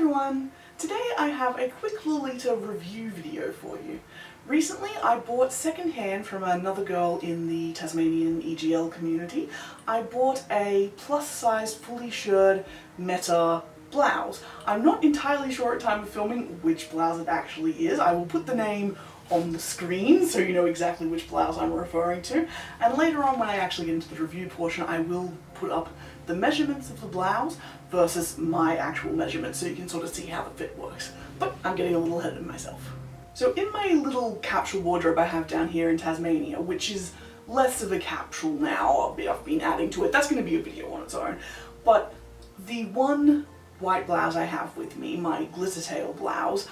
everyone! Today I have a quick Lolita review video for you. Recently I bought secondhand from another girl in the Tasmanian EGL community. I bought a plus size fully shirred Meta blouse. I'm not entirely sure at time of filming which blouse it actually is. I will put the name on the screen so you know exactly which blouse I'm referring to, and later on when I actually get into the review portion I will put up the measurements of the blouse versus my actual measurements so you can sort of see how the fit works. But I'm getting a little ahead of myself. So in my little capsule wardrobe I have down here in Tasmania, which is less of a capsule now, I've been adding to it, that's going to be a video on its own, but the one white blouse I have with me, my glitter tail blouse,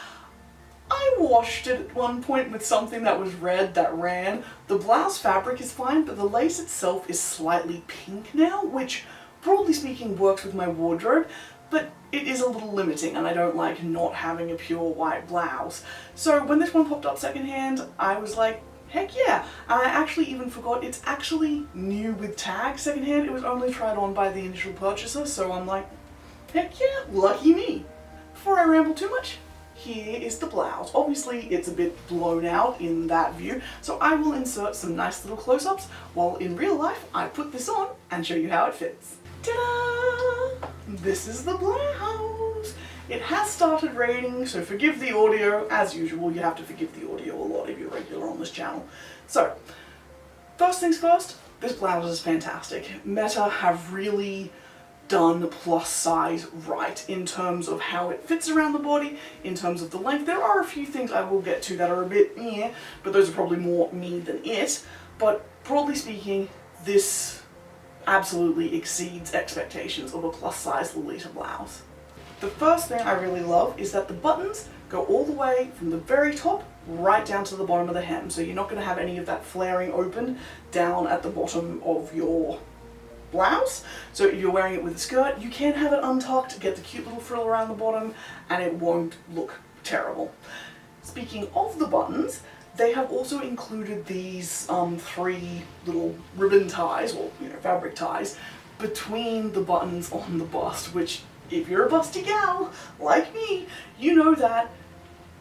I washed it at one point with something that was red that ran. The blouse fabric is fine, but the lace itself is slightly pink now, which broadly speaking works with my wardrobe, but it is a little limiting and I don't like not having a pure white blouse. So when this one popped up secondhand, I was like, heck yeah! And I actually even forgot it's actually new with tags secondhand. It was only tried on by the initial purchaser, so I'm like, heck yeah, lucky me. Before I ramble too much, here is the blouse. Obviously it's a bit blown out in that view, so I will insert some nice little close-ups while in real life I put this on and show you how it fits. Ta-da! This is the blouse. It has started raining, so forgive the audio. As usual, you have to forgive the audio a lot if you're regular on this channel. So, first things first, this blouse is fantastic. Meta have really done plus size right in terms of how it fits around the body, in terms of the length. There are a few things I will get to that are a bit but those are probably more me than it. But broadly speaking, this absolutely exceeds expectations of a plus size Lolita blouse. The first thing I really love is that the buttons go all the way from the very top right down to the bottom of the hem, so you're not going to have any of that flaring open down at the bottom of your blouse. So if you're wearing it with a skirt, you can have it untucked, get the cute little frill around the bottom, and it won't look terrible. Speaking of the buttons, they have also included these three little ribbon ties, or fabric ties, between the buttons on the bust, which if you're a busty gal like me, you know that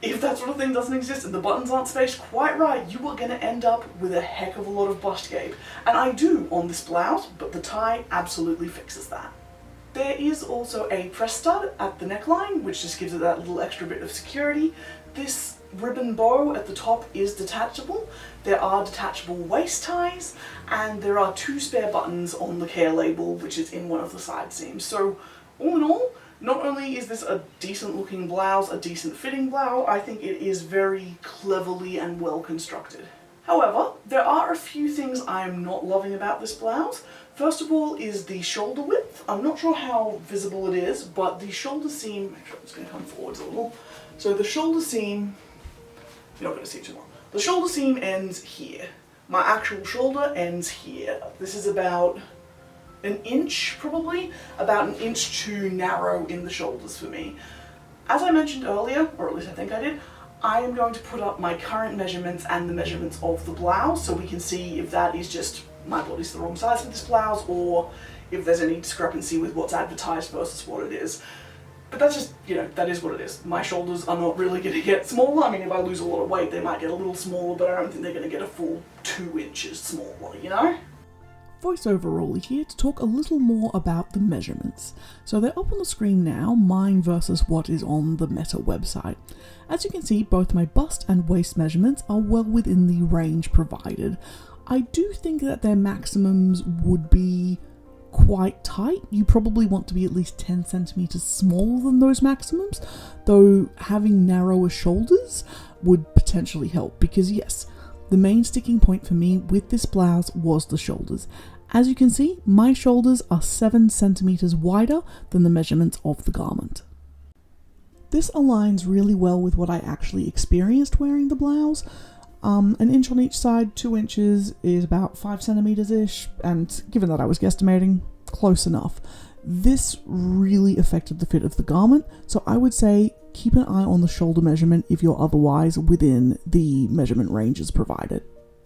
if that sort of thing doesn't exist and the buttons aren't spaced quite right, you are going to end up with a heck of a lot of bust gape. And I do on this blouse, but the tie absolutely fixes that. There is also a press stud at the neckline, which just gives it that little extra bit of security. This ribbon bow at the top is detachable. There are detachable waist ties, and there are 2 spare buttons on the care label, which is in one of the side seams. So all in all, not only is this a decent looking blouse, a decent fitting blouse, I think it is very cleverly and well constructed. However, there are a few things I'm not loving about this blouse. First of all is the shoulder width. I'm not sure how visible it is, but the shoulder seam, actually I'm just going to come forwards a little. So the shoulder seam, you're not going to see too long. The shoulder seam ends here. My actual shoulder ends here. This is about an inch, probably, about an inch too narrow in the shoulders for me. As I mentioned earlier, or at least I think I did, I am going to put up my current measurements and the measurements of the blouse so we can see if that is just my body's the wrong size for this blouse or if there's any discrepancy with what's advertised versus what it is. But that's just, that is what it is. My shoulders are not really going to get smaller. I mean, if I lose a lot of weight, they might get a little smaller, but I don't think they're going to get a full 2 inches smaller, Voiceover Roli here to talk a little more about the measurements. So they're up on the screen now, mine versus what is on the Meta website. As you can see, both my bust and waist measurements are well within the range provided. I do think that their maximums would be quite tight. You probably want to be at least 10 centimeters smaller than those maximums, though having narrower shoulders would potentially help because yes, the main sticking point for me with this blouse was the shoulders. As you can see, my shoulders are 7 centimeters wider than the measurements of the garment. This aligns really well with what I actually experienced wearing the blouse. An inch on each side, 2 inches is about 5 centimeters-ish, and given that I was guesstimating, close enough. This really affected the fit of the garment, so I would say keep an eye on the shoulder measurement if you're otherwise within the measurement ranges provided.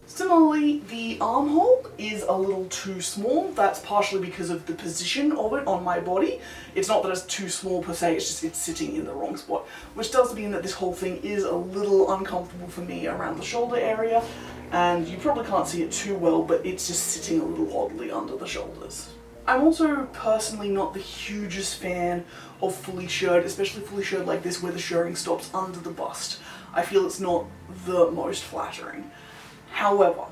Similarly, the armhole is a little too small. That's partially because of the position of it on my body. It's not that it's too small per se, it's just it's sitting in the wrong spot, which does mean that this whole thing is a little uncomfortable for me around the shoulder area, and you probably can't see it too well, but it's just sitting a little oddly under the shoulders. I'm also personally not the hugest fan of fully shirred, especially fully shirred like this where the shirring stops under the bust. I feel it's not the most flattering. However,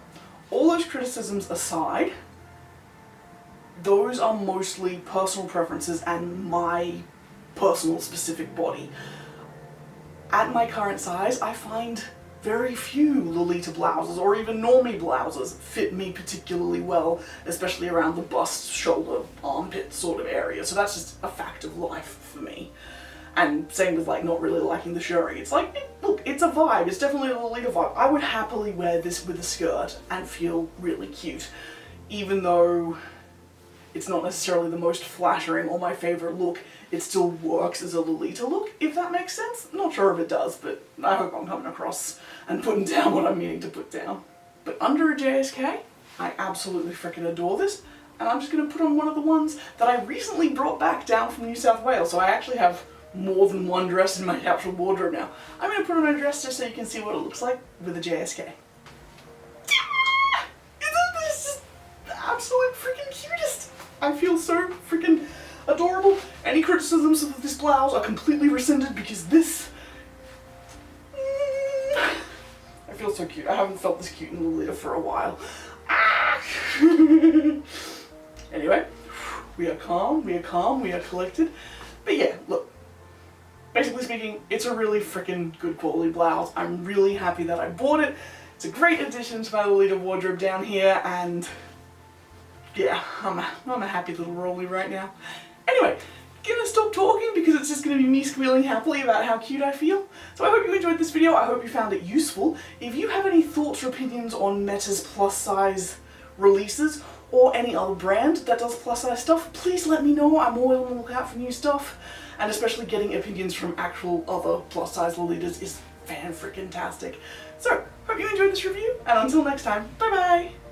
all those criticisms aside, those are mostly personal preferences and my personal specific body. At my current size, I find very few Lolita blouses or even normie blouses fit me particularly well, especially around the bust, shoulder, armpit sort of area. So that's just a fact of life for me. And same with like not really liking the shirring. It's like, look, it's a vibe. It's definitely a Lolita vibe. I would happily wear this with a skirt and feel really cute, even though it's not necessarily the most flattering or my favorite look. It still works as a Lolita look, if that makes sense. Not sure if it does, but I hope I'm coming across and putting down what I'm meaning to put down. But under a JSK, I absolutely freaking adore this, and I'm just gonna put on one of the ones that I recently brought back down from New South Wales, so I actually have more than one dress in my actual wardrobe now. I'm going to put on a dress just so you can see what it looks like with a JSK. Isn't this just the absolute freaking cutest? I feel so freaking adorable. Any criticisms of this blouse are completely rescinded because this... I feel so cute. I haven't felt this cute in Lolita for a while. Anyway, we are calm, we are collected. But yeah, look. Basically speaking, it's a really freaking good quality blouse. I'm really happy that I bought it. It's a great addition to my Lolita wardrobe down here, and yeah, I'm a happy little Roli right now. Anyway, gonna stop talking because it's just gonna be me squealing happily about how cute I feel. So I hope you enjoyed this video. I hope you found it useful. If you have any thoughts or opinions on Meta's plus size releases or any other brand that does plus size stuff, please let me know. I'm always on the lookout for new stuff. And especially getting opinions from actual other plus size Lolitas is fan-freaking-tastic. So, hope you enjoyed this review, and until next time, bye bye!